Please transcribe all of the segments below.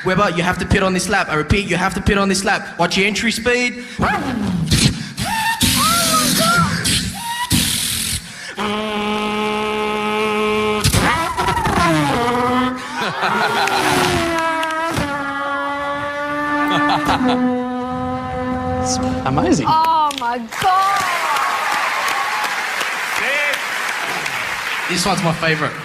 Webber, you have to pit on this lap. I repeat, you have to pit on this lap. Watch your entry speed. It's amazing. Oh my God. This one's my favourite.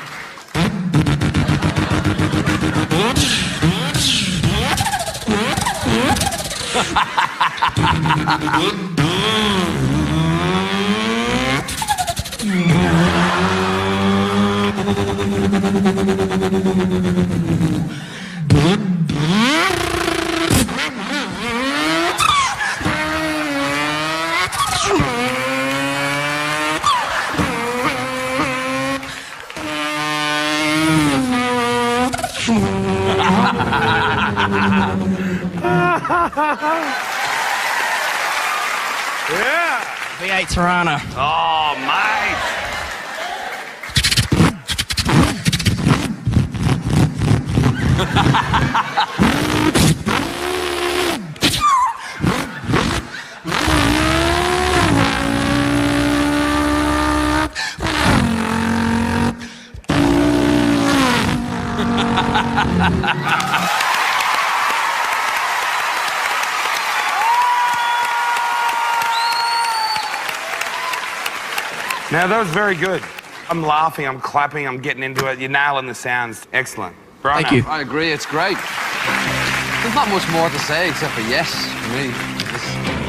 Yeah. V8 Tirana. Oh, mate. Now, that was very good. I'm laughing, I'm clapping, I'm getting into it. You're nailing the sounds. Excellent. Brian, Thank you. I agree, it's great. There's not much more to say except for yes, for me.